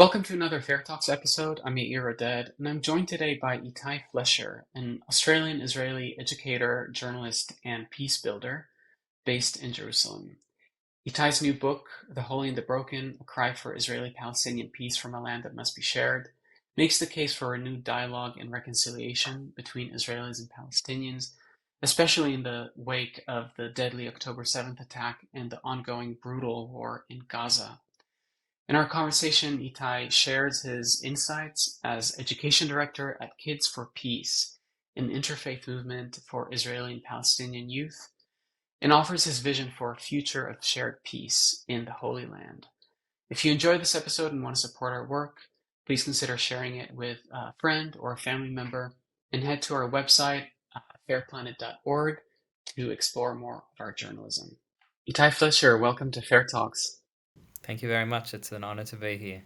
Welcome to another FairTalks episode. I'm Yair Oded, and I'm joined today by Ittay Flescher, an Australian Israeli educator, journalist, and peace builder based in Jerusalem. Ittay's new book, The Holy and the Broken: A Cry for Israeli Palestinian Peace from a Land That Must Be Shared, makes the case for renewed dialogue and reconciliation between Israelis and Palestinians, especially in the wake of the deadly October 7th attack and the ongoing brutal war in Gaza. In our conversation, Ittay shares his insights as education director at Kids for Peace, an interfaith movement for Israeli and Palestinian youth, and offers his vision for a future of shared peace in the Holy Land. If you enjoyed this episode and want to support our work, please consider sharing it with a friend or a family member, and head to our website, fairplanet.org, to explore more of our journalism. Ittay Flescher, welcome to Fair Talks. Thank you very much. It's an honor to be here.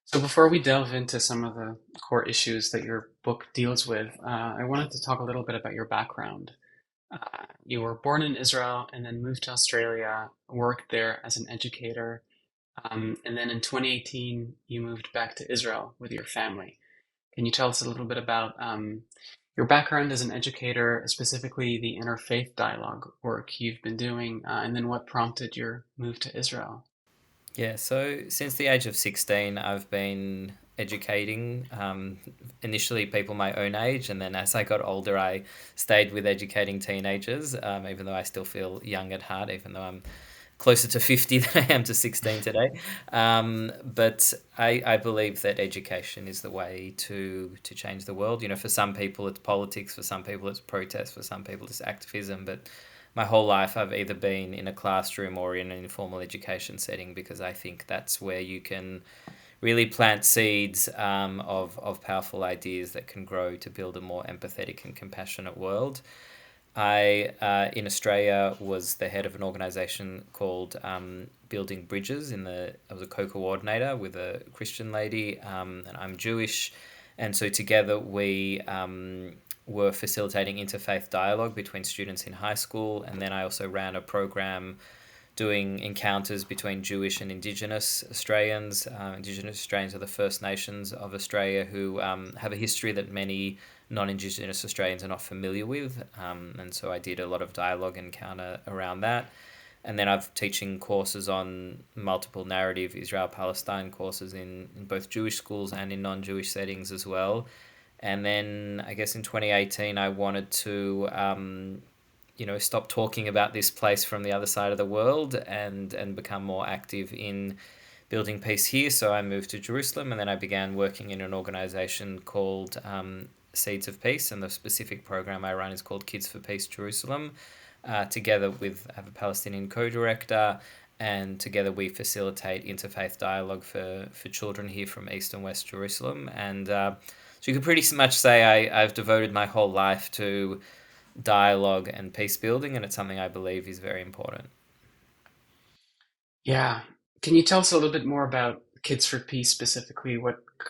So before we delve into some of the core issues that your book deals with, I wanted to talk a little bit about your background. You were born in Israel and then moved to Australia, worked there as an educator, and then in 2018 you moved back to Israel with your family. Can you tell us a little bit about your background as an educator, specifically the interfaith dialogue work you've been doing, and then what prompted your move to Israel? Yeah, so since the age of 16, I've been educating initially people my own age, and then as I got older, I stayed with educating teenagers, even though I still feel young at heart, even though I'm closer to 50 than I am to 16 today. But I believe that education is the way to change the world. You know, for some people it's politics, for some people it's protest, for some people it's activism. But my whole life I've either been in a classroom or in an informal education setting because I think that's where you can really plant seeds of powerful ideas that can grow to build a more empathetic and compassionate world. I, in Australia, was the head of an organisation called Building Bridges. I was a co-coordinator with a Christian lady, and I'm Jewish, and so together we were facilitating interfaith dialogue between students in high school, and then I also ran a program doing encounters between Jewish and Indigenous Australians. Indigenous Australians are the First Nations of Australia who have a history that many non-Indigenous Australians are not familiar with. And so I did a lot of dialogue encounter around that. And then I've teaching courses on multiple narrative Israel-Palestine courses in both Jewish schools and in non-Jewish settings as well. And then I guess in 2018 I wanted to stop talking about this place from the other side of the world and become more active in building peace here. So I moved to Jerusalem and then I began working in an organization called Seeds of Peace, and the specific program I run is called Kids for Peace Jerusalem. Together with I have a Palestinian co-director, and together we facilitate interfaith dialogue for children here from East and West Jerusalem. And so you could pretty much say I've devoted my whole life to dialogue and peace building, and it's something I believe is very important. Yeah. Can you tell us a little bit more about Kids for Peace specifically?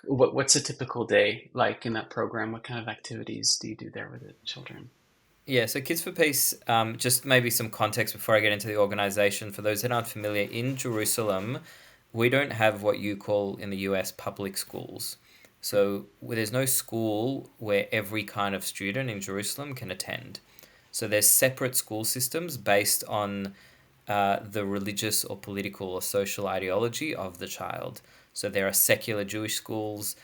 What's a typical day like in that program? What kind of activities do you do there with the children? Yeah, so Kids for Peace, just maybe some context before I get into the organization. For those that aren't familiar, in Jerusalem, we don't have what you call in the US public schools. So there's no school where every kind of student in Jerusalem can attend. So there's separate school systems based on the religious or political or social ideology of the child. So there are secular Jewish schools,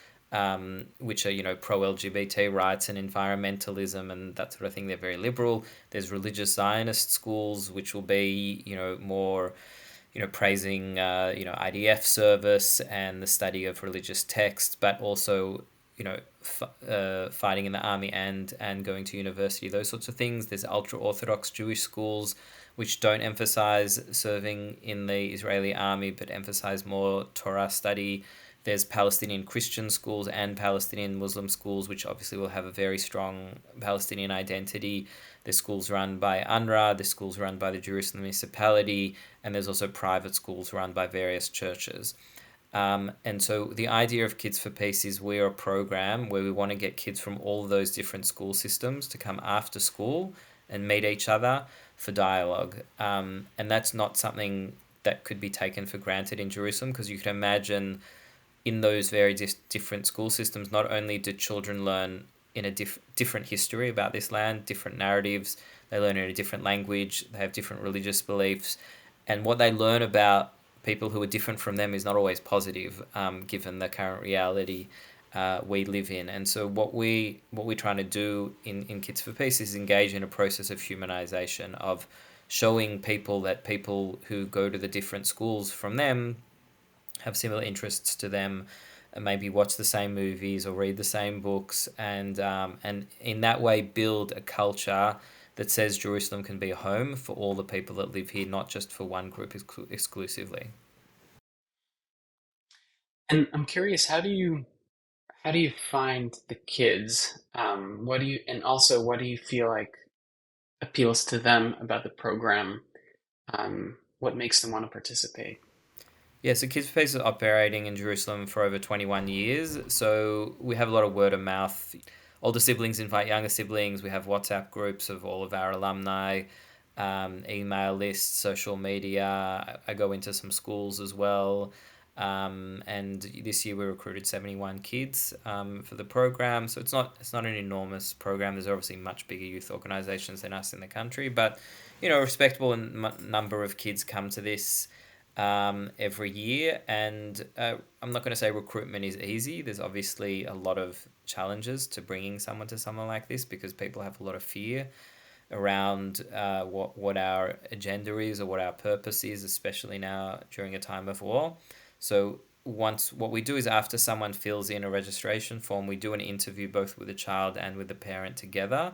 which are pro LGBT rights and environmentalism and that sort of thing. They're very liberal. There's religious Zionist schools, which will be more praising IDF service and the study of religious texts, but also fighting in the army and going to university, those sorts of things. There's ultra orthodox Jewish schools which don't emphasize serving in the Israeli army but emphasize more Torah study. There's Palestinian Christian schools and Palestinian Muslim schools, which obviously will have a very strong Palestinian identity. There's schools run by UNRWA, there's schools run by the Jerusalem municipality, and there's also private schools run by various churches. And so the idea of Kids for Peace is we're a program where we want to get kids from all of those different school systems to come after school and meet each other for dialogue. And that's not something that could be taken for granted in Jerusalem, because you can imagine in those very different school systems, not only do children learn in a different history about this land, different narratives, they learn in a different language, they have different religious beliefs, and what they learn about people who are different from them is not always positive, given the current reality we live in. And so what we're trying to do in Kids for Peace is engage in a process of humanization, of showing people that people who go to the different schools from them have similar interests to them, and maybe watch the same movies or read the same books, and in that way build a culture that says Jerusalem can be a home for all the people that live here, not just for one group exclusively. And I'm curious, how do you find the kids? What do you and also what do you feel like appeals to them about the program? What makes them want to participate? Yeah, so Kids for Peace is operating in Jerusalem for over 21 years. So we have a lot of word of mouth. Older siblings invite younger siblings. We have WhatsApp groups of all of our alumni, email lists, social media. I go into some schools as well. And this year we recruited 71 kids for the program. So it's not an enormous program. There's obviously much bigger youth organisations than us in the country, but a respectable number of kids come to this every year. And I'm not going to say recruitment is easy. There's obviously a lot of challenges to bringing someone to something like this, because people have a lot of fear around what our agenda is or what our purpose is, especially now during a time of war. So once what we do is, after someone fills in a registration form, we do an interview both with the child and with the parent together.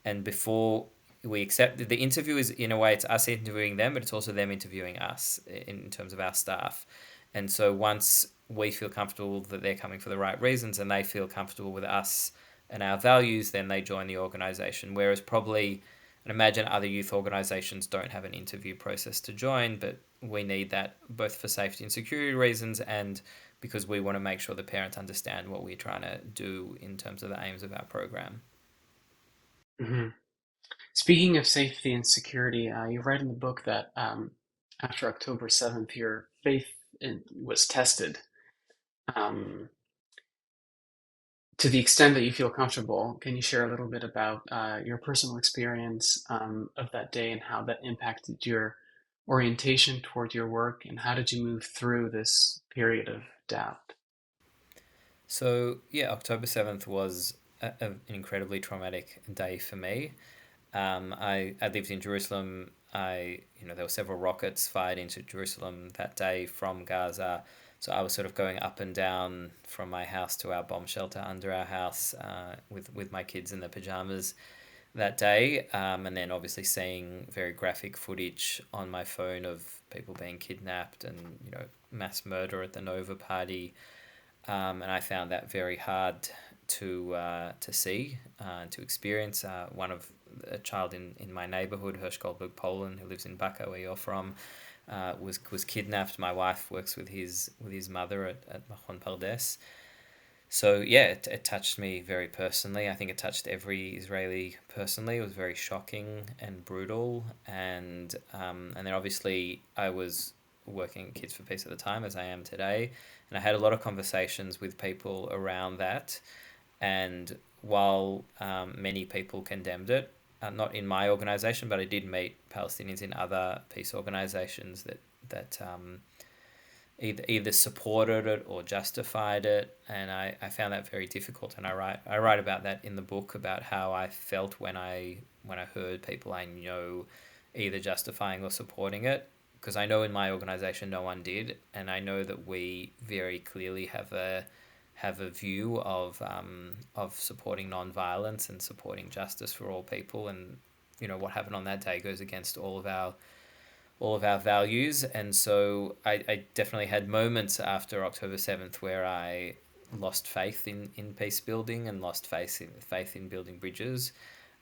And before we accept, the interview is, in a way, it's us interviewing them, but it's also them interviewing us in terms of our staff. And so once we feel comfortable that they're coming for the right reasons and they feel comfortable with us and our values, then they join the organization. Whereas probably, and imagine other youth organizations don't have an interview process to join, but we need that both for safety and security reasons, and because we want to make sure the parents understand what we're trying to do in terms of the aims of our program. Hmm. Speaking of safety and security, you write in the book that after October 7th, your was tested. Um, to the extent that you feel comfortable, can you share a little bit about your personal experience of that day and how that impacted your orientation toward your work, and how did you move through this period of doubt? So yeah, October 7th was an incredibly traumatic day for me. I lived in Jerusalem. There were several rockets fired into Jerusalem that day from Gaza. So I was sort of going up and down from my house to our bomb shelter under our house, with my kids in their pajamas that day. And then obviously seeing very graphic footage on my phone of people being kidnapped and, mass murder at the Nova party. And I found that very hard to see and to experience. One of a child in my neighborhood, Hirsch Goldberg Poland, who lives in Baku, where you're from, was kidnapped. My wife works with his mother at Mahon Pardes. So yeah, it touched me very personally. I think it touched every Israeli personally. It was very shocking and brutal, and then obviously I was working at Kids for Peace at the time, as I am today, and I had a lot of conversations with people around that. And while many people condemned it, not in my organization, but I did meet Palestinians in other peace organizations that either supported it or justified it, and I found that very difficult. And I write about that in the book, about how I felt when I heard people I know either justifying or supporting it, because I know in my organization no one did, and I know that we very clearly have a view of supporting non-violence and supporting justice for all people. And what happened on that day goes against all of our values. And so I definitely had moments after October 7th where I lost faith in peace building and lost faith in building bridges.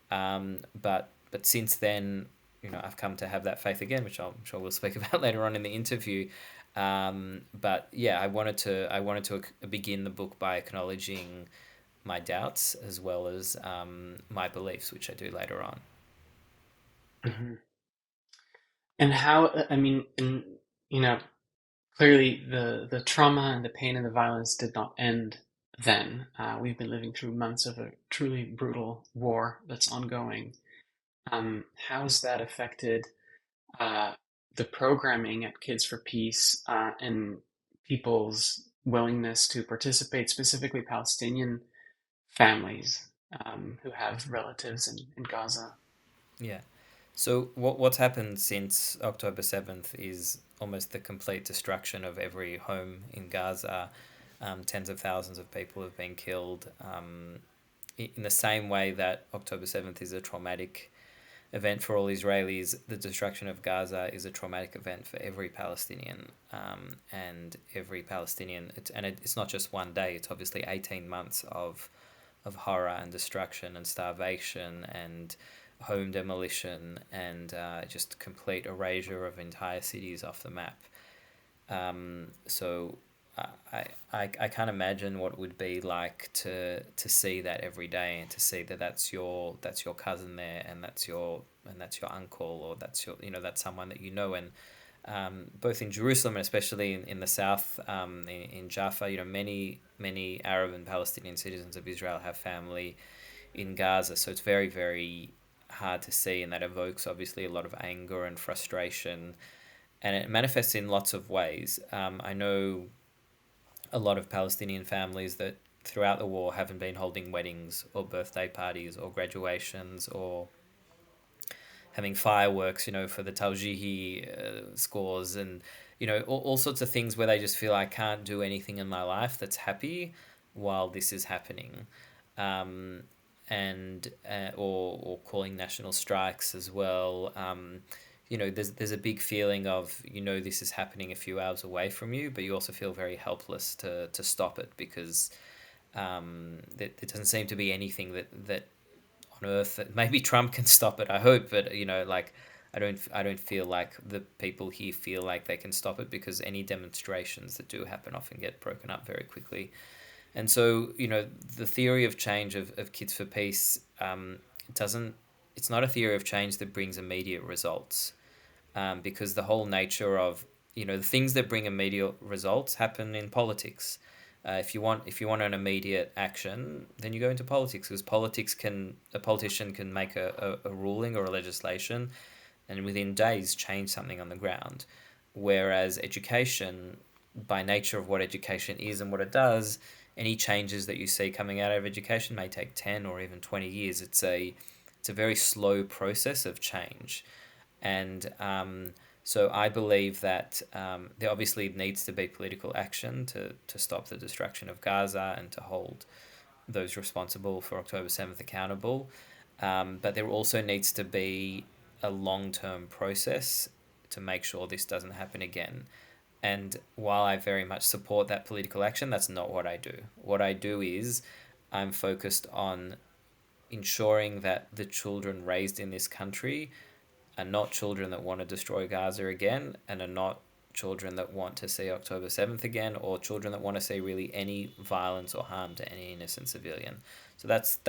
But since then, I've come to have that faith again, which I'm sure we'll speak about later on in the interview. But yeah, I wanted to begin the book by acknowledging my doubts as well as my beliefs, which I do later on. Mhm. And how, I mean, you know, clearly the trauma and the pain and the violence did not end then. We've been living through months of a truly brutal war that's ongoing. How's that affected uh, the programming at Kids for Peace and people's willingness to participate, specifically Palestinian families who have relatives in Gaza? Yeah. So what's happened since October 7th is almost the complete destruction of every home in Gaza. Tens of thousands of people have been killed. In the same way that October 7th is a traumatic event for all Israelis, the destruction of Gaza is a traumatic event for every Palestinian. And every Palestinian, it's not just one day, it's obviously 18 months of horror and destruction and starvation and home demolition and just complete erasure of entire cities off the map. So I can't imagine what it would be like to see that every day and to see that that's your cousin there and that's your uncle or that's your that's someone that you know and both in Jerusalem and especially in the south in Jaffa many Arab and Palestinian citizens of Israel have family in Gaza, so it's very very hard to see, and that evokes obviously a lot of anger and frustration, and it manifests in lots of ways. I know a lot of Palestinian families that throughout the war haven't been holding weddings or birthday parties or graduations or having fireworks, for the Tawjihi scores and, all sorts of things where they just feel I can't do anything in my life that's happy while this is happening. Um, and or calling national strikes as well. There's a big feeling of this is happening a few hours away from you, but you also feel very helpless to stop it because there doesn't seem to be anything that on earth that maybe Trump can stop it. I hope, but like I don't feel like the people here feel like they can stop it because any demonstrations that do happen often get broken up very quickly. And so, the theory of change of Kids for Peace doesn't, it's not a theory of change that brings immediate results because the whole nature of, the things that bring immediate results happen in politics. If you want an immediate action, then you go into politics because a politician can make a ruling or a legislation and within days change something on the ground. Whereas education, by nature of what education is and what it does, any changes that you see coming out of education may take 10 or even 20 years. It's a very slow process of change. And so I believe that there obviously needs to be political action to stop the destruction of Gaza and to hold those responsible for October 7th accountable. But there also needs to be a long term process to make sure this doesn't happen again. And while I very much support that political action, that's not what I do. What I do is I'm focused on ensuring that the children raised in this country are not children that want to destroy Gaza again and are not children that want to see October 7th again or children that want to see really any violence or harm to any innocent civilian. So that's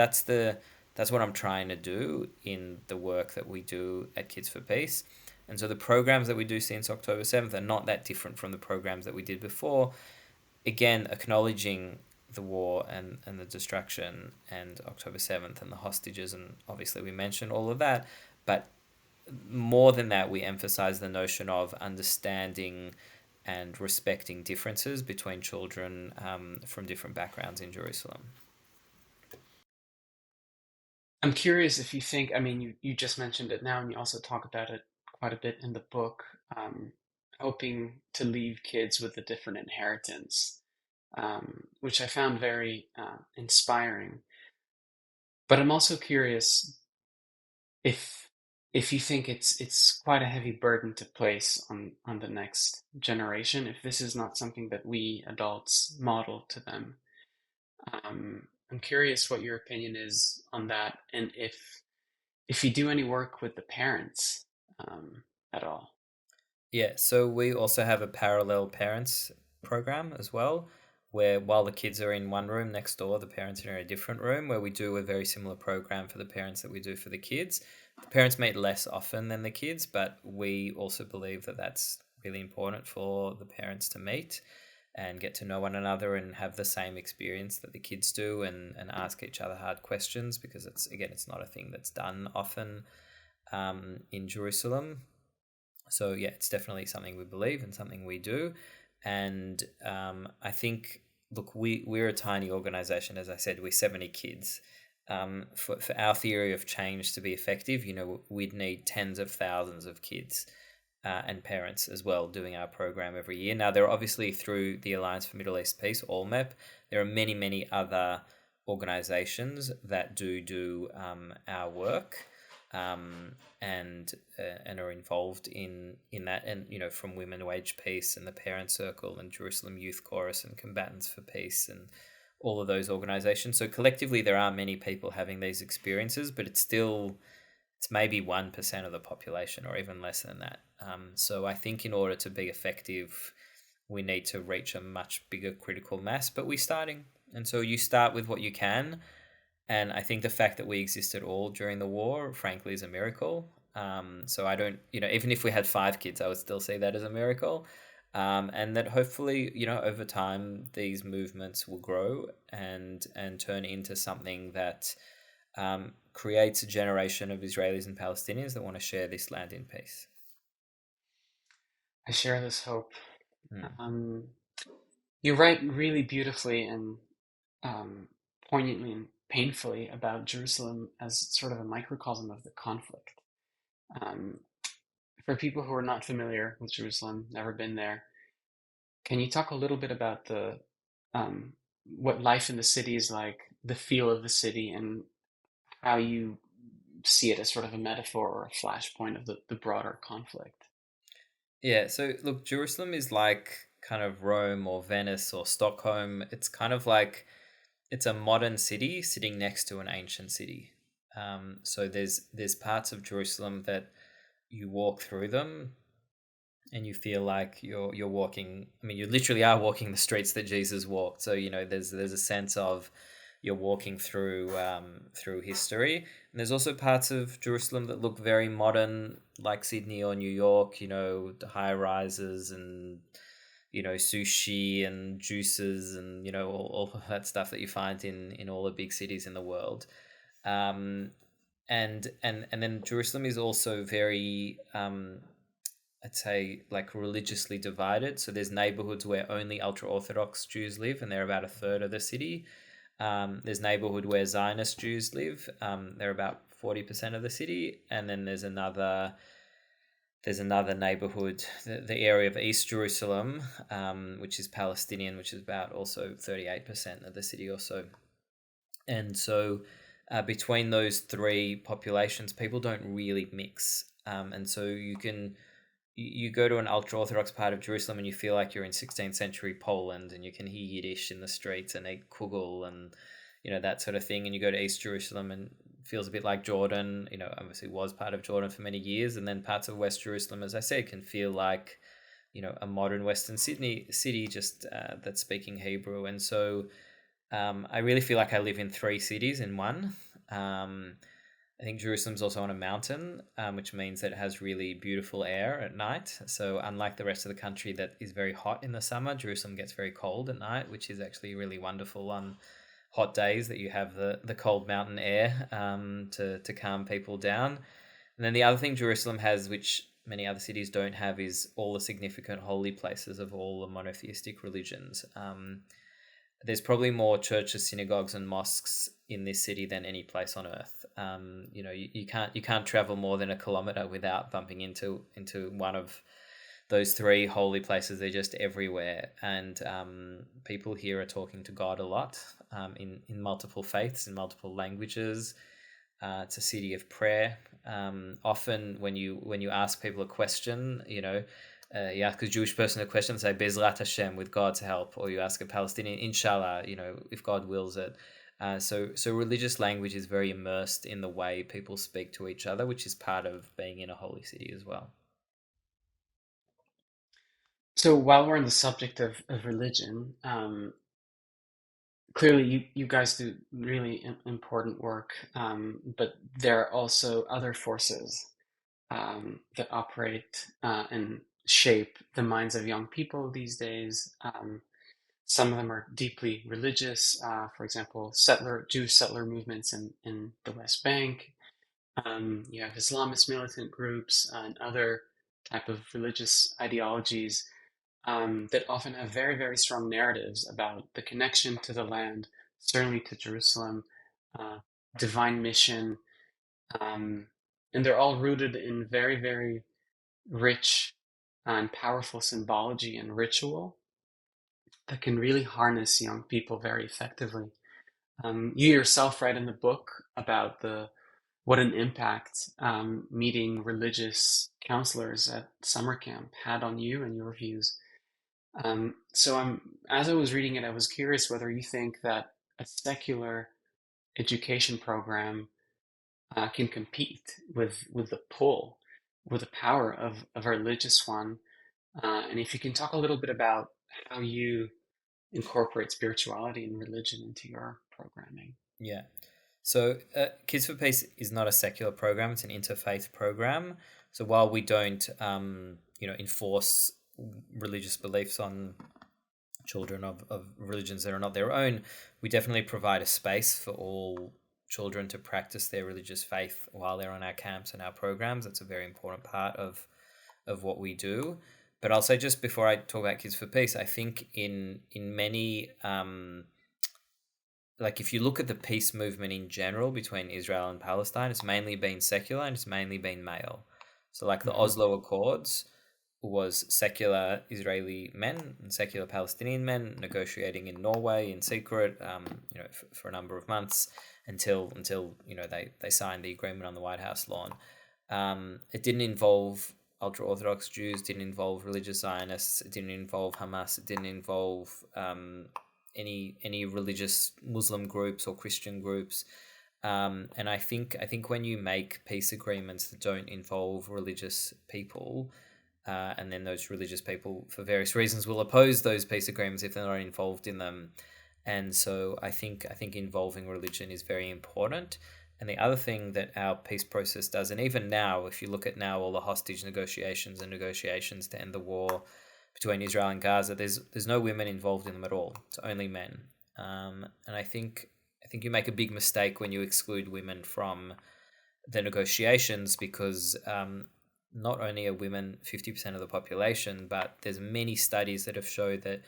what I'm trying to do in the work that we do at Kids for Peace. And so the programs that we do since October 7th are not that different from the programs that we did before. Again, acknowledging the war and the destruction and October 7th and the hostages, and obviously we mentioned all of that. But more than that, we emphasize the notion of understanding and respecting differences between children from different backgrounds in Jerusalem. I'm curious if you think, I mean, you just mentioned it now, and you also talk about it quite a bit in the book, hoping to leave kids with a different inheritance, which I found very inspiring. But I'm also curious if if you think it's quite a heavy burden to place on the next generation, if this is not something that we adults model to them. I'm curious what your opinion is on that, and if you do any work with the parents at all. Yeah, so we also have a parallel parents program as well, where while the kids are in one room next door, the parents are in a different room, where we do a very similar program for the parents that we do for the kids. The parents meet less often than the kids, but we also believe that that's really important for the parents to meet and get to know one another and have the same experience that the kids do, and ask each other hard questions, because it's not a thing that's done often in Jerusalem. So yeah, it's definitely something we believe and something we do. And I think, look, we're a tiny organization. As I said, we're 70 kids. For our theory of change to be effective, we'd need tens of thousands of kids and parents as well doing our program every year. Now, there are obviously, through the Alliance for Middle East Peace, ALMEP, there are many, many other organizations that do our work, and are involved in that, and from Women Wage Peace and the Parent Circle and Jerusalem Youth Chorus and Combatants for Peace and all of those organizations. So collectively, there are many people having these experiences, but it's maybe 1% of the population, or even less than that. So I think in order to be effective, we need to reach a much bigger critical mass, but we're starting. And so you start with what you can. And I think the fact that we exist at all during the war, frankly, is a miracle. So I don't, even if we had 5 kids, I would still see that as a miracle. And that hopefully, over time, these movements will grow and turn into something that creates a generation of Israelis and Palestinians that want to share this land in peace. I share this hope. Mm. Um, you write really beautifully and um, poignantly and painfully about Jerusalem as sort of a microcosm of the conflict. Um, for people who are not familiar with Jerusalem, never been there, can you talk a little bit about the um, what life in the city is like, the feel of the city, and how you see it as sort of a metaphor or a flashpoint of the broader conflict? Yeah, so look, Jerusalem is like kind of Rome or Venice or Stockholm. It's kind of like it's a modern city sitting next to an ancient city. So there's parts of Jerusalem that you walk through them and you feel like you're walking. I mean, you literally are walking the streets that Jesus walked. So there's a sense of you're walking through history. And there's also parts of Jerusalem that look very modern, like Sydney or New York. The high rises and sushi and juices and all of that stuff that you find in all the big cities in the world. Um, and then Jerusalem is also very I'd say like religiously divided. So there's neighborhoods where only ultra Orthodox Jews live, and they're about a third of the city. There's neighborhood where Zionist Jews live. They're about 40% of the city, and then there's another neighborhood, the area of East Jerusalem, which is Palestinian, which is about also 38% of the city or so. And so between those three populations, people don't really mix. And so you go to an ultra Orthodox part of Jerusalem and you feel like you're in 16th century Poland, and you can hear Yiddish in the streets and eat kugel and that sort of thing. And you go to East Jerusalem and it feels a bit like Jordan. Obviously was part of Jordan for many years, and then parts of West Jerusalem, as I said, can feel like a modern Western Sydney city, just that's speaking Hebrew. And so I really feel like I live in three cities in one. I think Jerusalem's also on a mountain, which means that it has really beautiful air at night. So unlike the rest of the country that is very hot in the summer, Jerusalem gets very cold at night, which is actually really wonderful on hot days, that you have the cold mountain air to calm people down. And then the other thing Jerusalem has, which many other cities don't have, is all the significant holy places of all the monotheistic religions. There's probably more churches, synagogues, and mosques in this city than any place on earth. You can't travel more than a kilometer without bumping into one of those three holy places. They're just everywhere, and people here are talking to God a lot, in multiple faiths, in multiple languages. It's a city of prayer. Often, when you ask people a question, you ask a Jewish person a question, say Bezrat Hashem, with God's help, or you ask a Palestinian, Inshallah, if God wills it. So religious language is very immersed in the way people speak to each other, which is part of being in a holy city as well. So while we're on the subject of religion, clearly you guys do really important work, but there are also other forces that operate and shape the minds of young people these days. Some of them are deeply religious. For example, Jewish settler movements in the West Bank. You have Islamist militant groups and other type of religious ideologies that often have very, very strong narratives about the connection to the land, certainly to Jerusalem, uh, divine mission, um, and they're all rooted in very, very rich and powerful symbology and ritual that can really harness young people very effectively. You yourself write in the book about the what an impact meeting religious counselors at summer camp had on you and your views. As I was reading it, I was curious whether you think that a secular education program can compete with the pull, with the power of a religious one, and if you can talk a little bit about how you incorporate spirituality and religion into your programming. Yeah. So, Kids for Peace is not a secular program; it's an interfaith program. So, while we don't, enforce religious beliefs on children of religions that are not their own, we definitely provide a space for all children to practice their religious faith while they're on our camps and our programs. That's a very important part of what we do. But I'll say, just before I talk about Kids for Peace, I think in many like, if you look at the peace movement in general between Israel and Palestine, it's mainly been secular and it's mainly been male. So, like, the Hmm. Oslo Accords was secular Israeli men and secular Palestinian men negotiating in Norway in secret, for a number of months until they signed the agreement on the White House lawn. It didn't involve ultra Orthodox Jews, didn't involve religious Zionists, it didn't involve Hamas, it didn't involve any religious Muslim groups or Christian groups. And I think when you make peace agreements that don't involve religious people, and then those religious people, for various reasons, will oppose those peace agreements if they're not involved in them. And so I think involving religion is very important. And the other thing that our peace process does, and even now, if you look at now all the hostage negotiations and negotiations to end the war between Israel and Gaza, there's no women involved in them at all. It's only men. And I think you make a big mistake when you exclude women from the negotiations, because not only are women 50% of the population, but there's many studies that have showed that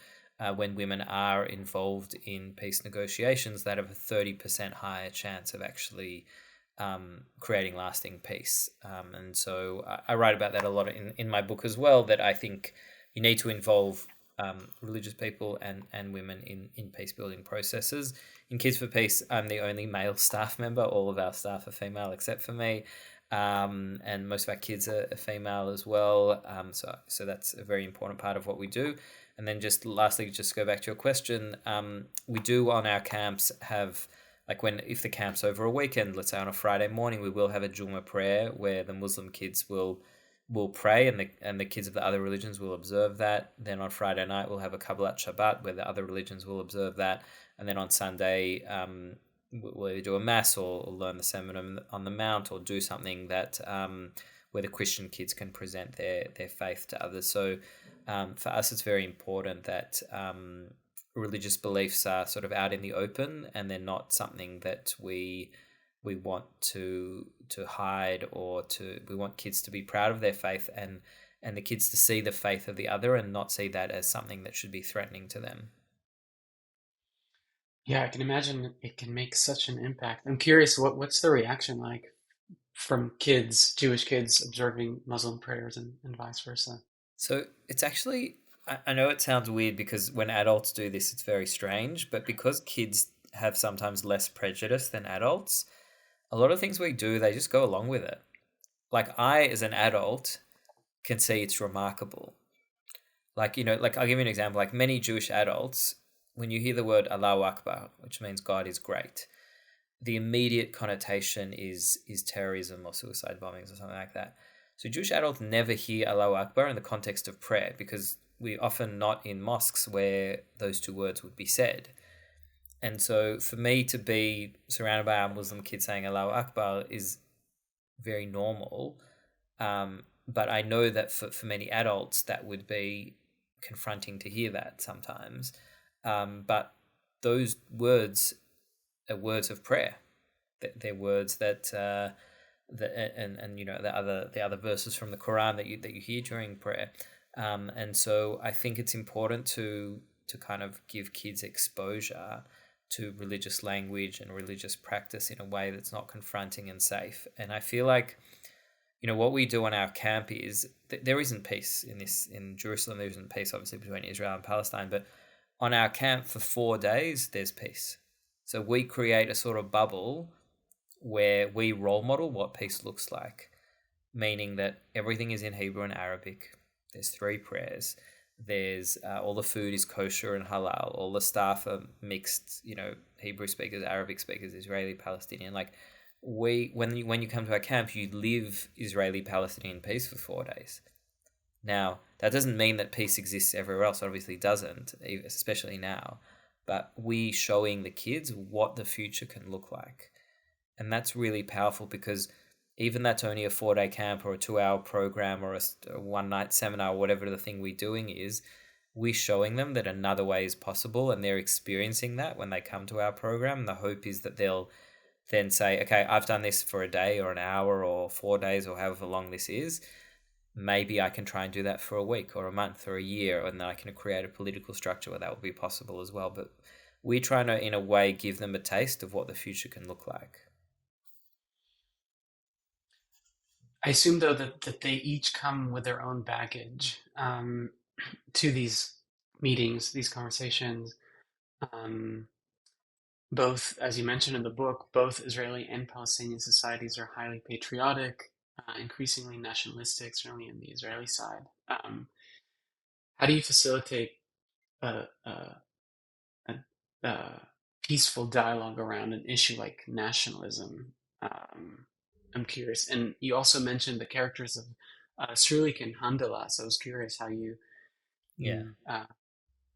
when women are involved in peace negotiations, that have a 30% higher chance of actually creating lasting peace. And so I write about that a lot in my book as well, that I think you need to involve religious people and women in peace building processes. In Kids for Peace, I'm the only male staff member. All of our staff are female except for me. And most of our kids are female as well. So that's a very important part of what we do. And then just lastly, just go back to your question. We do on our camps have, like, if the camp's over a weekend, let's say on a Friday morning, we will have a Juma prayer where the Muslim kids will pray, and the kids of the other religions will observe that. Then on Friday night, we'll have a Kabbalat Shabbat where the other religions will observe that. And then on Sunday, we'll either do a mass or learn the Sermon on the Mount, or do something that where the Christian kids can present their faith to others. So for us, it's very important that religious beliefs are sort of out in the open, and they're not something that we want to hide, or we want kids to be proud of their faith, and the kids to see the faith of the other and not see that as something that should be threatening to them. Yeah, I can imagine it can make such an impact. I'm curious, what's the reaction like from kids, Jewish kids observing Muslim prayers and vice versa? So it's actually, I know it sounds weird because when adults do this, it's very strange, but because kids have sometimes less prejudice than adults, a lot of things we do, they just go along with it. Like, I, as an adult, can see it's remarkable. Like, like, I'll give you an example. Like, many Jewish adults, when you hear the word Allahu Akbar, which means God is great, the immediate connotation is terrorism or suicide bombings or something like that. So Jewish adults never hear Allahu Akbar in the context of prayer, because we're often not in mosques where those two words would be said. And so for me to be surrounded by our Muslim kids saying Allahu Akbar is very normal. But I know that for many adults, that would be confronting to hear that sometimes. But those words are words of prayer. They're words and the other verses from the Quran that you hear during prayer. And so I think it's important to kind of give kids exposure to religious language and religious practice in a way that's not confronting and safe. And I feel like what we do on our camp is there isn't peace in Jerusalem. There isn't peace, obviously, between Israel and Palestine. But on our camp for 4 days, there's peace. So we create a sort of bubble where we role model what peace looks like, meaning that everything is in Hebrew and Arabic. There's 3 prayers. There's all the food is kosher and halal. All the staff are mixed, Hebrew speakers, Arabic speakers, Israeli Palestinian. Like when you come to our camp, you live Israeli Palestinian peace for 4 days. Now that doesn't mean that peace exists everywhere else. Obviously, doesn't, especially now. But we showing the kids what the future can look like, and that's really powerful because even that's only a 4-day camp or a 2-hour program or a one-night seminar, whatever the thing we're doing is, we're showing them that another way is possible, and they're experiencing that when they come to our program. The hope is that they'll then say, okay, I've done this for a day or an hour or 4 days or however long this is. Maybe I can try and do that for a week or a month or a year, and then I can create a political structure where that will be possible as well. But we're trying to, in a way, give them a taste of what the future can look like. I assume though that they each come with their own baggage to these meetings, these conversations. Um, both, as you mentioned in the book, both Israeli and Palestinian societies are highly patriotic, increasingly nationalistic, certainly in the Israeli side. How do you facilitate a, a, a peaceful dialogue around an issue like nationalism? I'm curious. And you also mentioned the characters of Srulik and Handala, so I was curious how you Yeah. you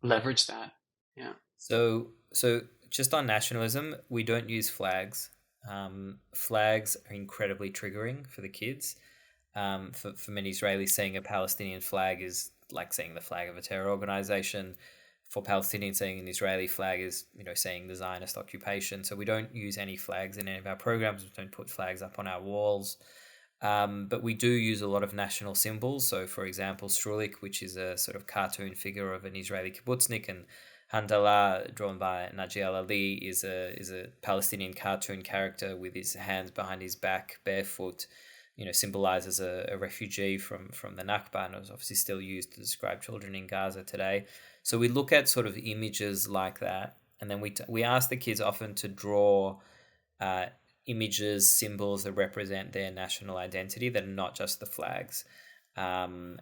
leverage that. Yeah. So just on nationalism, we don't use flags. Flags are incredibly triggering for the kids. For many Israelis, seeing a Palestinian flag is like seeing the flag of a terror organization. For Palestinians, seeing an Israeli flag is, seeing the Zionist occupation. So we don't use any flags in any of our programs. We don't put flags up on our walls. But we do use a lot of national symbols. So, for example, Strulik, which is a sort of cartoon figure of an Israeli kibbutznik, and Handala, drawn by Naji Ali, is a Palestinian cartoon character with his hands behind his back, barefoot. Symbolizes a refugee from the Nakba, and is obviously still used to describe children in Gaza today. So we look at sort of images like that, and then we ask the kids often to draw uh, images, symbols that represent their national identity that are not just the flags. And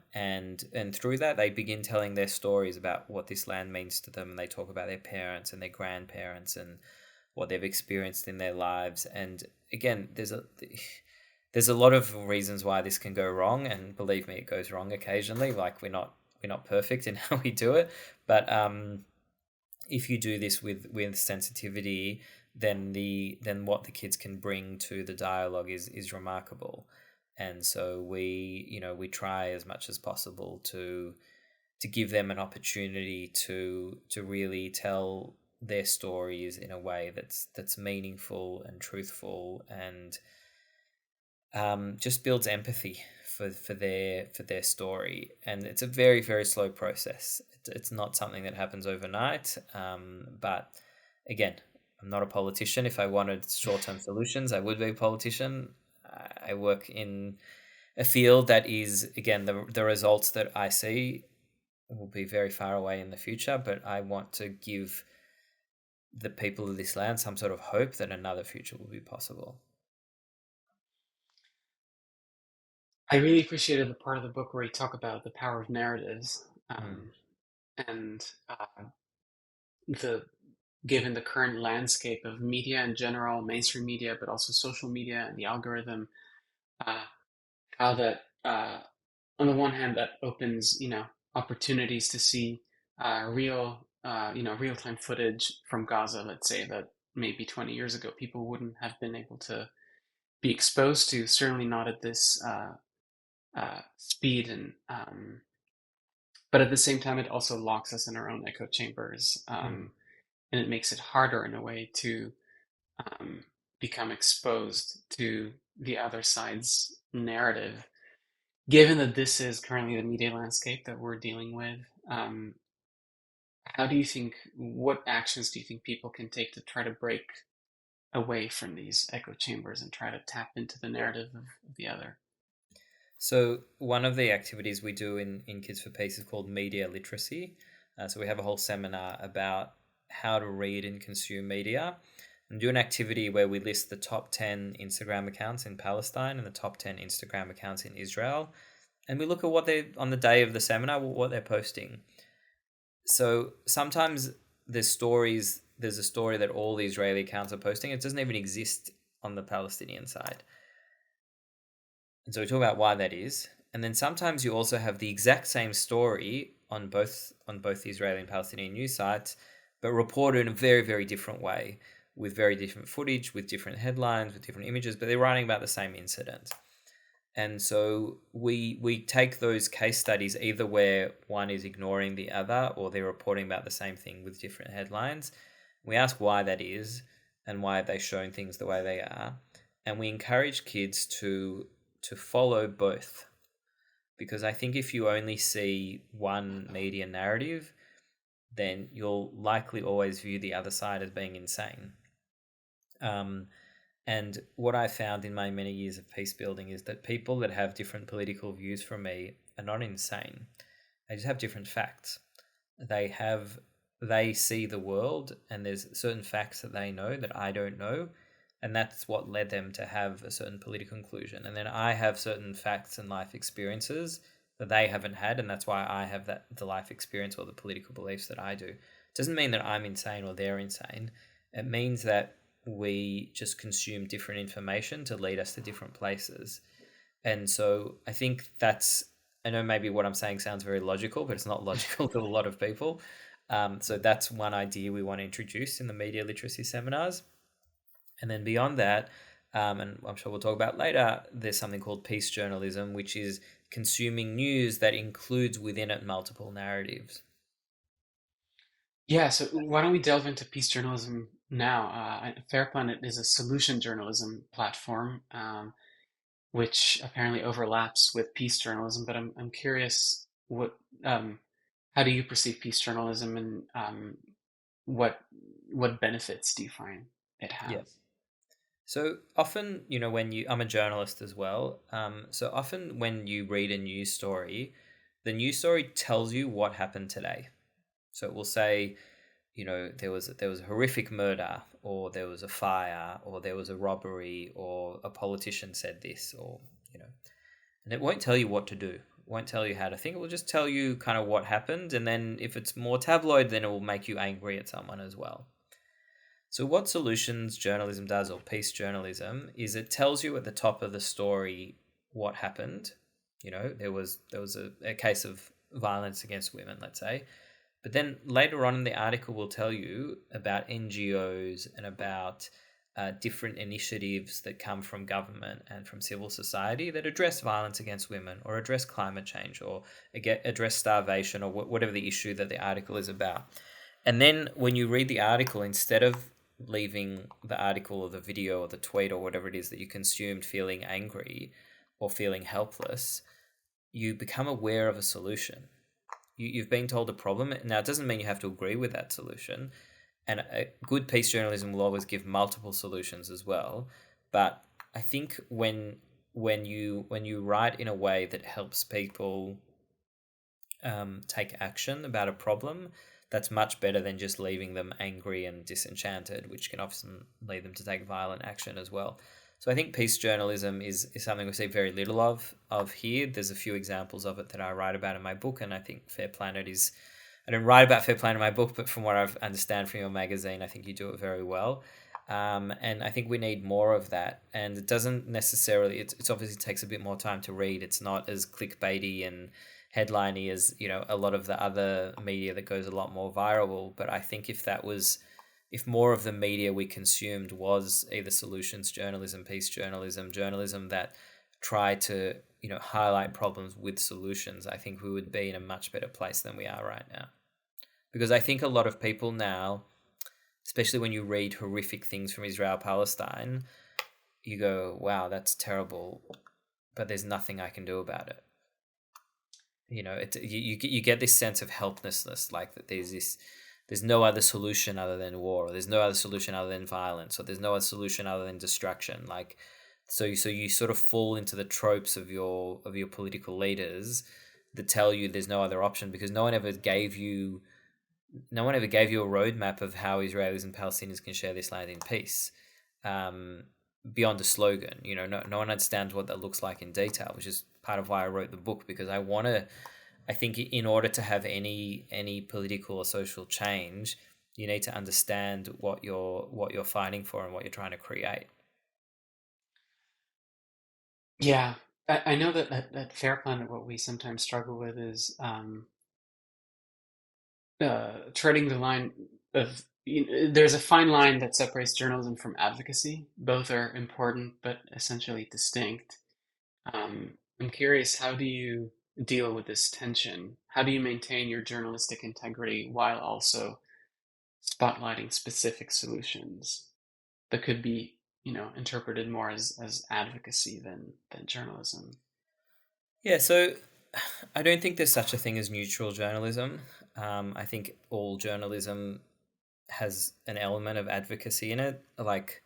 through that, they begin telling their stories about what this land means to them. And they talk about their parents and their grandparents and what they've experienced in their lives. And again, there's a lot of reasons why this can go wrong, and believe me, it goes wrong occasionally. Like we're not perfect in how we do it, but if you do this with sensitivity, then what the kids can bring to the dialogue is remarkable. And so we try as much as possible to give them an opportunity to really tell their stories in a way that's meaningful and truthful, and just builds empathy for their story. And it's a very, very slow process. It's not something that happens overnight. But again, I'm not a politician. If I wanted short-term solutions, I would be a politician. I work in a field that is, again, the results that I see will be very far away in the future, but I want to give the people of this land some sort of hope that another future will be possible. I really appreciated the part of the book where you talk about the power of narratives, Mm. and the given the current landscape of media in general, mainstream media, but also social media and the algorithm, uh, how that on the one hand that opens opportunities to see real time footage from Gaza, let's say, that maybe 20 years ago people wouldn't have been able to be exposed to, certainly not at this speed, and but at the same time, it also locks us in our own echo chambers, Mm. and it makes it harder in a way to um, become exposed to the other side's narrative. Given that this is currently the media landscape that we're dealing with, how do you think, what actions do you think people can take to try to break away from these echo chambers and try to tap into the narrative of the other? So one of the activities we do in Kids for Peace is called media literacy. So we have a whole seminar about how to read and consume media, and do an activity where we list the top 10 Instagram accounts in Palestine and the top 10 Instagram accounts in Israel. And we look at what they on the day of the seminar, what they're posting. So sometimes there's a story that all the Israeli accounts are posting. It doesn't even exist on the Palestinian side. And so we talk about why that is. And then sometimes you also have the exact same story on both the Israeli and Palestinian news sites, but reported in a very, very different way, with very different footage, with different headlines, with different images, but they're writing about the same incident. And so we take those case studies either where one is ignoring the other or they're reporting about the same thing with different headlines. We ask why that is and why they've shown things the way they are. And we encourage kids to follow both. Because I think if you only see one media narrative, then you'll likely always view the other side as being insane. Um, and what I found in my many years of peace building is that people that have different political views from me are not insane. They just have different facts. They have they see the world, and there's certain facts that they know that I don't know, and that's what led them to have a certain political conclusion. And then I have certain facts and life experiences that they haven't had, and that's why I have the life experience or the political beliefs that I do. It doesn't mean that I'm insane or they're insane. It means that we just consume different information to lead us to different places. And so I think I know maybe what I'm saying sounds very logical, but it's not logical to a lot of people. So that's one idea we want to introduce in the media literacy seminars. And then beyond that, and I'm sure we'll talk about later, there's something called peace journalism, which is consuming news that includes within it multiple narratives. Yeah, so why don't we delve into peace journalism now? Fair Planet is a solution journalism platform, which apparently overlaps with peace journalism. But I'm curious, um, how do you perceive peace journalism, and what what benefits do you find it Yeah. has? So often, I'm a journalist as well. So often when you read a news story, the news story tells you what happened today. So it will say, there was a horrific murder, or there was a fire, or there was a robbery, or a politician said this, or you know, and it won't tell you what to do. It won't tell you how to think. It will just tell you kind of what happened, and then if it's more tabloid, then it will make you angry at someone as well. So what solutions journalism does, or peace journalism, is it tells you at the top of the story what happened. There was a case of violence against women, let's say. But then later on in the article, will tell you about NGOs and about different initiatives that come from government and from civil society that address violence against women, or address climate change, or address starvation, or whatever the issue that the article is about. And then when you read the article, instead of leaving the article or the video or the tweet or whatever it is that you consumed feeling angry or feeling helpless, you become aware of a solution. You've been told a problem. Now, it doesn't mean you have to agree with that solution. And a good peace journalism will always give multiple solutions as well. But I think when you write in a way that helps people take action about a problem, that's much better than just leaving them angry and disenchanted, which can often lead them to take violent action as well. So I think peace journalism is something we see very little of here. There's a few examples of it that I write about in my book, and I think Fair Planet is. I don't write about Fair Planet in my book, but from what I understand from your magazine, I think you do it very well. And I think we need more of that. And it doesn't necessarily. It's obviously takes a bit more time to read. It's not as clickbaity and headliney as a lot of the other media that goes a lot more viral. But I think if more of the media we consumed was either solutions journalism, peace journalism, journalism that try to highlight problems with solutions, I think we would be in a much better place than we are right now. Because I think a lot of people now, especially when you read horrific things from Israel Palestine, you go, wow, that's terrible, but there's nothing I can do about it. You get this sense of helplessness, like that there's no other solution other than war, or there's no other solution other than violence, or there's no other solution other than destruction. Like, so you sort of fall into the tropes of your political leaders that tell you there's no other option, because no one ever gave you a roadmap of how Israelis and Palestinians can share this land in peace. Um, Beyond a slogan, no one understands what that looks like in detail, which is part of why I wrote the book, because I think in order to have any political or social change, you need to understand what you're fighting for and what you're trying to create. Yeah, I know that at Fair Planet, what we sometimes struggle with is treading the line of there's a fine line that separates journalism from advocacy. Both are important, but essentially distinct. I'm curious, how do you deal with this tension? How do you maintain your journalistic integrity while also spotlighting specific solutions that could be, interpreted more as advocacy than journalism? Yeah, so I don't think there's such a thing as neutral journalism. I think all journalism has an element of advocacy in it. Like,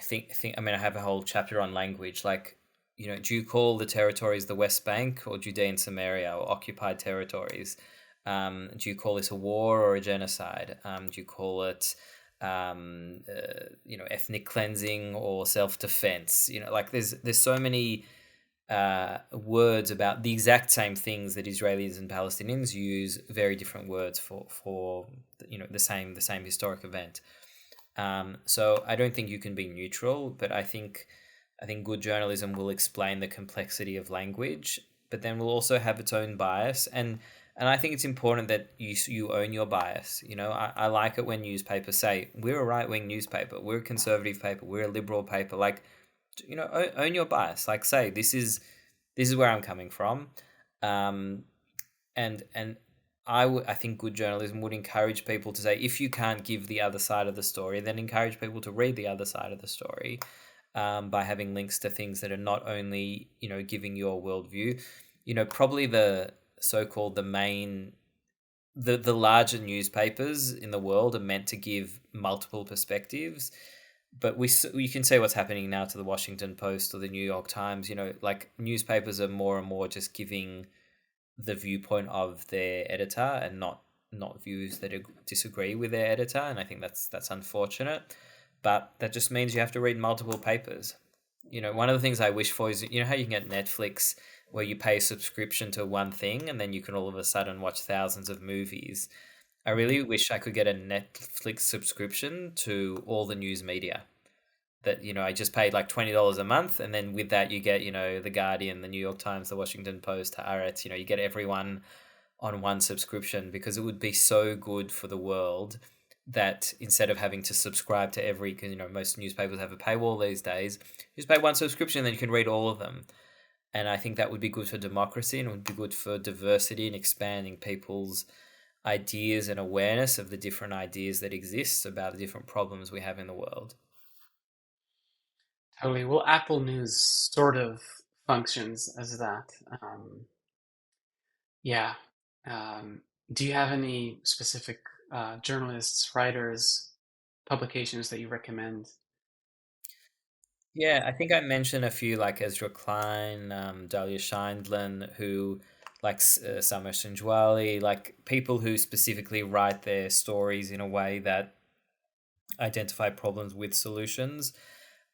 think. I mean, I have a whole chapter on language. Like, do you call the territories the West Bank or Judea and Samaria or occupied territories? Do you call this a war or a genocide? Do you call it, ethnic cleansing or self defense? Like there's so many words about the exact same things that Israelis and Palestinians use very different words for the same historic event. So I don't think you can be neutral, but I think good journalism will explain the complexity of language, but then will also have its own bias, and I think it's important that you own your bias. I like it when newspapers say we're a right wing newspaper, we're a conservative paper, we're a liberal paper. Like, own your bias. Like, say this is where I'm coming from, um, and I think good journalism would encourage people to say, if you can't give the other side of the story, then encourage people to read the other side of the story, by having links to things that are not only giving your worldview. Probably the so-called the main the larger newspapers in the world are meant to give multiple perspectives, but you can see what's happening now to the Washington Post or the New York Times. Like, newspapers are more and more just giving the viewpoint of their editor, and not views that disagree with their editor, and I think that's unfortunate. But that just means you have to read multiple papers. One of the things I wish for is, how you can get Netflix, where you pay a subscription to one thing and then you can all of a sudden watch thousands of movies. I really wish I could get a Netflix subscription to all the news media. That, I just paid like $20 a month, and then with that you get, the Guardian, the New York Times, the Washington Post, Haaretz. You get everyone on one subscription, because it would be so good for the world that instead of having to subscribe to every, because most newspapers have a paywall these days, you just pay one subscription, then you can read all of them. And I think that would be good for democracy, and it would be good for diversity and expanding people's ideas and awareness of the different ideas that exist about the different problems we have in the world. Totally. Well, Apple News sort of functions as that. Yeah. Um, do you have any specific journalists, writers, publications that you recommend? Yeah, I think I mentioned a few, like Ezra Klein, Dalia Scheindlin, who, like Summer Shinjwali, like people who specifically write their stories in a way that identify problems with solutions.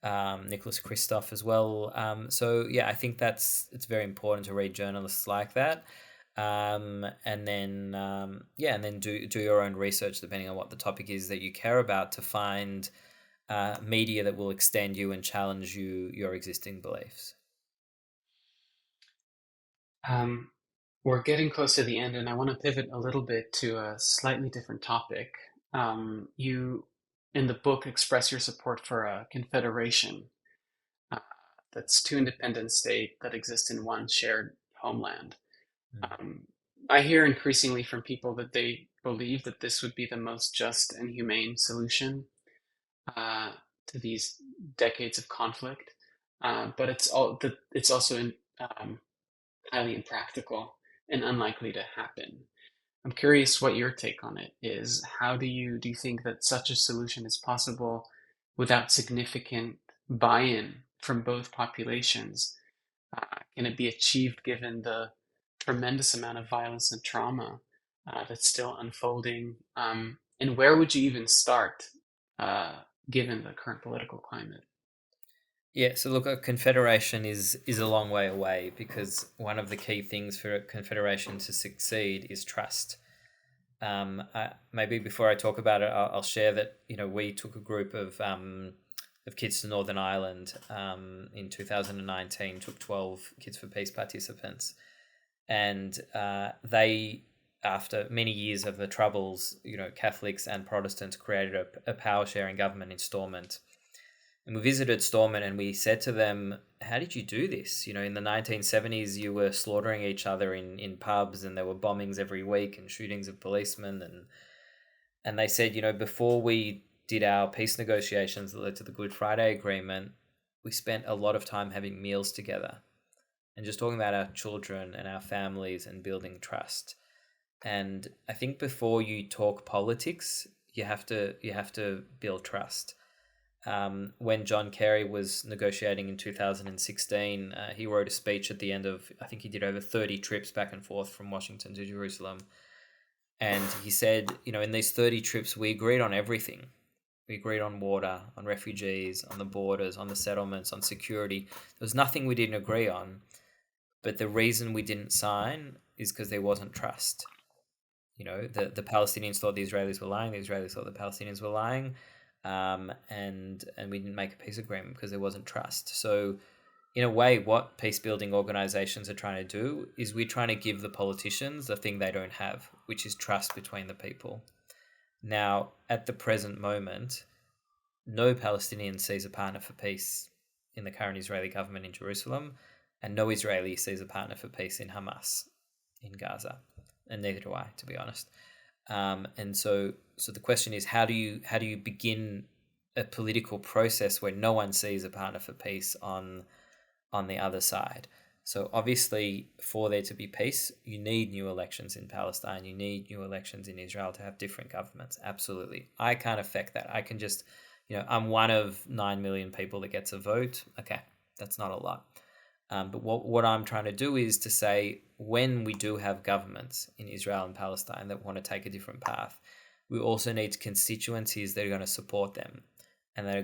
Nicholas Kristof as well. So yeah, I think it's very important to read journalists like that. And then do your own research depending on what the topic is that you care about, to find media that will extend you and challenge your existing beliefs. Um, we're getting close to the end, and I want to pivot a little bit to a slightly different topic. You, in the book, express your support for a confederation. that's two independent states that exist in one shared homeland. Mm. Um, I hear increasingly from people that they believe that this would be the most just and humane solution uh, to these decades of conflict. But it's also highly impractical and unlikely to happen. I'm curious what your take on it is. How do you think that such a solution is possible without significant buy-in from both populations? Can it be achieved given the tremendous amount of violence and trauma that's still unfolding? And where would you even start, uh, given the current political climate? Yeah, so look, a confederation is a long way away because one of the key things for a confederation to succeed is trust. Maybe before I talk about it, I'll share that we took a group of kids to Northern Ireland in 2019. Took 12 Kids for Peace participants, and they, after many years of the troubles, Catholics and Protestants created a power sharing government in Stormont. And we visited Stormont and we said to them, how did you do this? In the 1970s, you were slaughtering each other in pubs, and there were bombings every week and shootings of policemen. And they said, before we did our peace negotiations that led to the Good Friday Agreement, we spent a lot of time having meals together and just talking about our children and our families and building trust. And I think before you talk politics, you have to build trust. When John Kerry was negotiating in 2016, he wrote a speech at the end of, I think he did over 30 trips back and forth from Washington to Jerusalem. And he said, in these 30 trips, we agreed on everything. We agreed on water, on refugees, on the borders, on the settlements, on security. There was nothing we didn't agree on. But the reason we didn't sign is because there wasn't trust. The Palestinians thought the Israelis were lying. The Israelis thought the Palestinians were lying. And we didn't make a peace agreement because there wasn't trust. So, in a way, what peace building organizations are trying to do is we're trying to give the politicians the thing they don't have, which is trust between the people. Now, at the present moment, no Palestinian sees a partner for peace in the current Israeli government in Jerusalem, and no Israeli sees a partner for peace in Hamas in Gaza, and neither do I, to be honest. And so the question is, how do you begin a political process where no one sees a partner for peace on the other side? So obviously, for there to be peace, you need new elections in Palestine. You need new elections in Israel to have different governments. Absolutely, I can't affect that. I can just, I'm one of 9 million people that gets a vote. Okay, that's not a lot. But what I'm trying to do is to say, when we do have governments in Israel and Palestine that want to take a different path, we also need constituencies that are going to support them and that are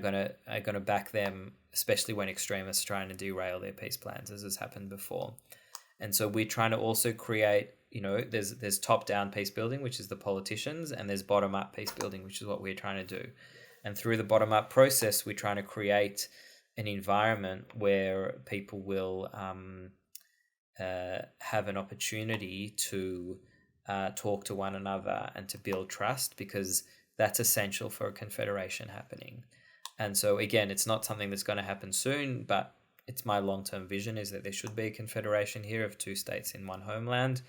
going to back them, especially when extremists are trying to derail their peace plans, as has happened before. And so we're trying to also create, there's top-down peace building, which is the politicians, and there's bottom-up peace building, which is what we're trying to do. And through the bottom-up process, we're trying to create an environment where people will have an opportunity to talk to one another and to build trust, because that's essential for a confederation happening. And so again, it's not something that's going to happen soon, but it's my long-term vision is that there should be a confederation here of two states in one homeland.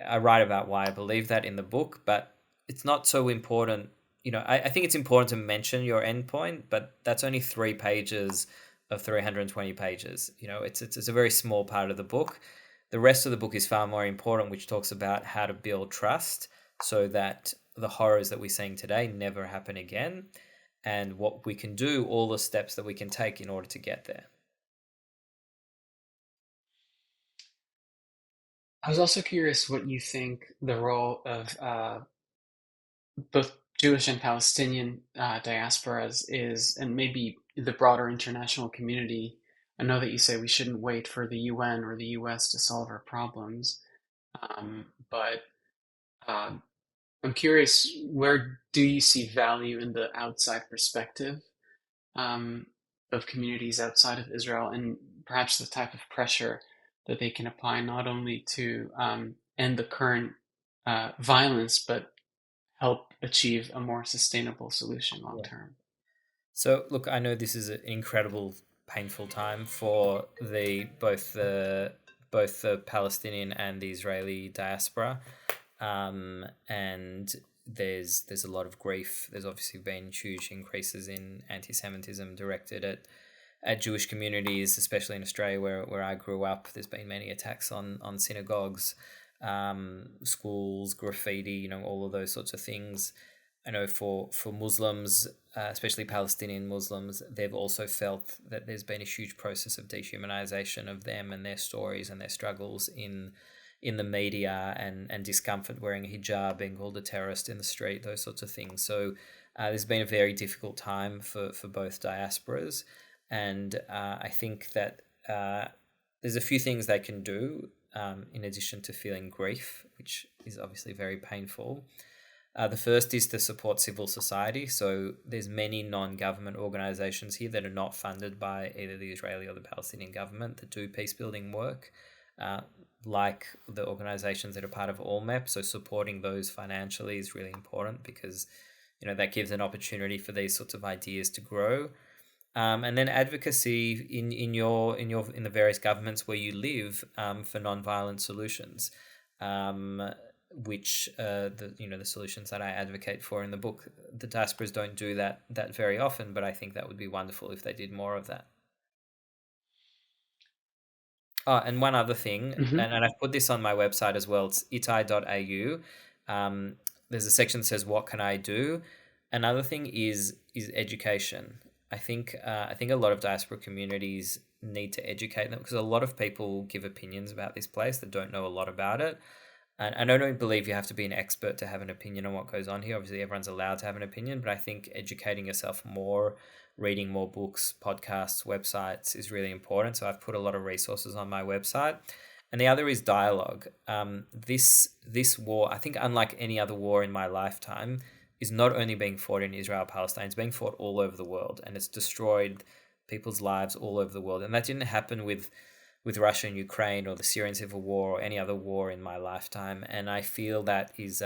I write about why I believe that in the book, but it's not so important. I think it's important to mention your endpoint, but that's only 3 pages of 320 pages. It's a very small part of the book. The rest of the book is far more important, which talks about how to build trust so that the horrors that we're seeing today never happen again, and what we can do, all the steps that we can take in order to get there. I was also curious what you think the role of both Jewish and Palestinian diasporas is, and maybe the broader international community. I know that you say we shouldn't wait for the UN or the US to solve our problems, but I'm curious, where do you see value in the outside perspective um, of communities outside of Israel, and perhaps the type of pressure that they can apply not only to end the current violence, but help achieve a more sustainable solution long Yeah. term? So look, I know this is an incredible painful time for both the Palestinian and the Israeli diaspora, and there's a lot of grief. There's obviously been huge increases in anti-Semitism directed at Jewish communities, especially in Australia, where I grew up. There's been many attacks on synagogues, schools, graffiti, all of those sorts of things. I know for Muslims, especially Palestinian Muslims, they've also felt that there's been a huge process of dehumanization of them and their stories and their struggles in the media, and discomfort wearing a hijab, being called a terrorist in the street, those sorts of things. So there's been a very difficult time for both diasporas. And I think that there's a few things they can do in addition to feeling grief, which is obviously very painful. The first is to support civil society. So there's many non-government organizations here that are not funded by either the Israeli or the Palestinian government that do peace building work, like the organizations that are part of AllMep. So supporting those financially is really important because that gives an opportunity for these sorts of ideas to grow. And then advocacy in the various governments where you live, for non-violent solutions, which the solutions that I advocate for in the book. The diasporas don't do that very often, but I think that would be wonderful if they did more of that. Oh, and one other thing, Hmm. and I've put this on my website as well. It's ittay.au. There's a section that says, "What can I do?" Another thing is education. I think a lot of diaspora communities need to educate them, because a lot of people give opinions about this place that don't know a lot about it. And I don't believe you have to be an expert to have an opinion on what goes on here. Obviously, everyone's allowed to have an opinion, but I think educating yourself more, reading more books, podcasts, websites is really important. So I've put a lot of resources on my website. And the other is dialogue. This war, I think, unlike any other war in my lifetime, is not only being fought in Israel-Palestine, it's being fought all over the world, and it's destroyed people's lives all over the world. And that didn't happen with Russia and Ukraine or the Syrian civil war or any other war in my lifetime. And I feel that is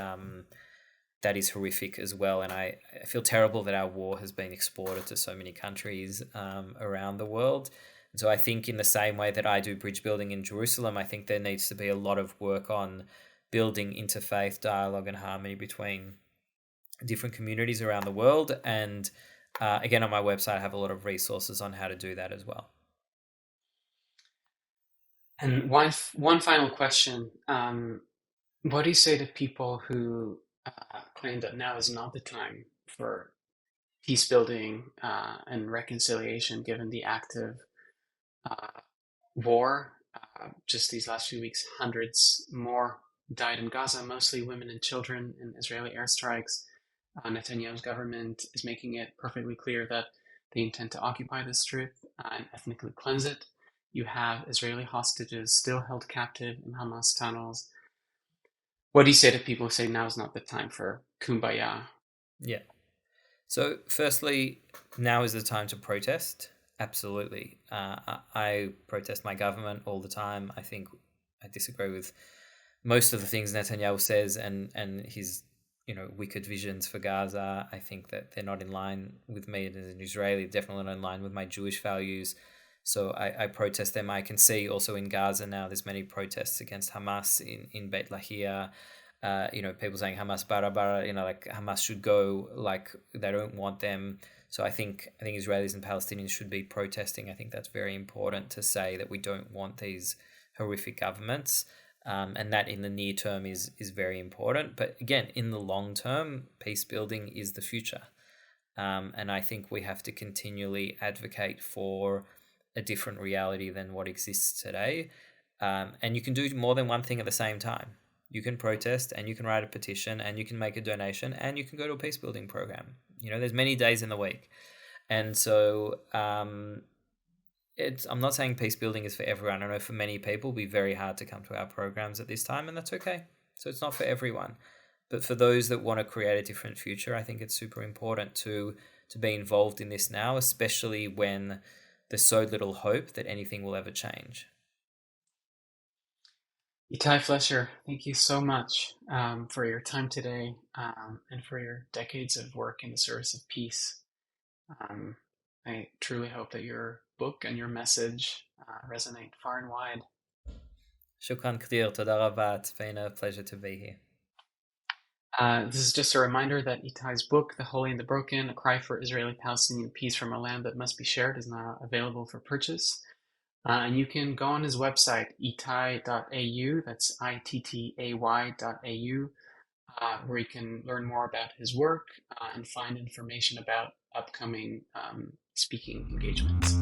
horrific as well. And I feel terrible that our war has been exported to so many countries around the world. And so I think in the same way that I do bridge building in Jerusalem, I think there needs to be a lot of work on building interfaith dialogue and harmony between different communities around the world. And again, on my website, I have a lot of resources on how to do that as well. And one final question. What do you say to people who claim that now is not the time for peace building and reconciliation, given the active uh, war? Just these last few weeks, hundreds more died in Gaza, mostly women and children, in Israeli airstrikes. Netanyahu's government is making it perfectly clear that they intend to occupy the strip and ethnically cleanse it. You have Israeli hostages still held captive in Hamas tunnels. What do you say to people who say now is not the time for kumbaya? Yeah. So, firstly, now is the time to protest. Absolutely. I protest my government all the time. I think I disagree with most of the things Netanyahu says, and his wicked visions for Gaza. I think that they're not in line with me as an Israeli, definitely not in line with my Jewish values. So I protest them. I can see also in Gaza now there's many protests against Hamas in Beit Lahia. People saying Hamas bara bara, like Hamas should go, like they don't want them. So I think Israelis and Palestinians should be protesting. I think that's very important to say that we don't want these horrific governments, and that in the near term is very important. But again, in the long term, peace building is the future, and I think we have to continually advocate for a different reality than what exists today. And you can do more than one thing at the same time. You can protest, and you can write a petition, and you can make a donation, and you can go to a peace building program. There's many days in the week. And so I'm not saying peace building is for everyone. I know for many people it'll be very hard to come to our programs at this time, and that's okay. So it's not for everyone. But for those that want to create a different future, I think it's super important to be involved in this now, especially when there's so little hope that anything will ever change. Ittay Flescher, thank you so much for your time today and for your decades of work in the service of peace. Um, I truly hope that your book and your message resonate far and wide. Shukran Kadir, toda rabba. It's been a pleasure to be here. This is just a reminder that Ittay's book, The Holy and the Broken, A Cry for Israeli-Palestinian Peace from a Land That Must Be Shared, is now available for purchase. And you can go on his website, ittay.au, that's ITTAY.au, where you can learn more about his work and find information about upcoming speaking engagements.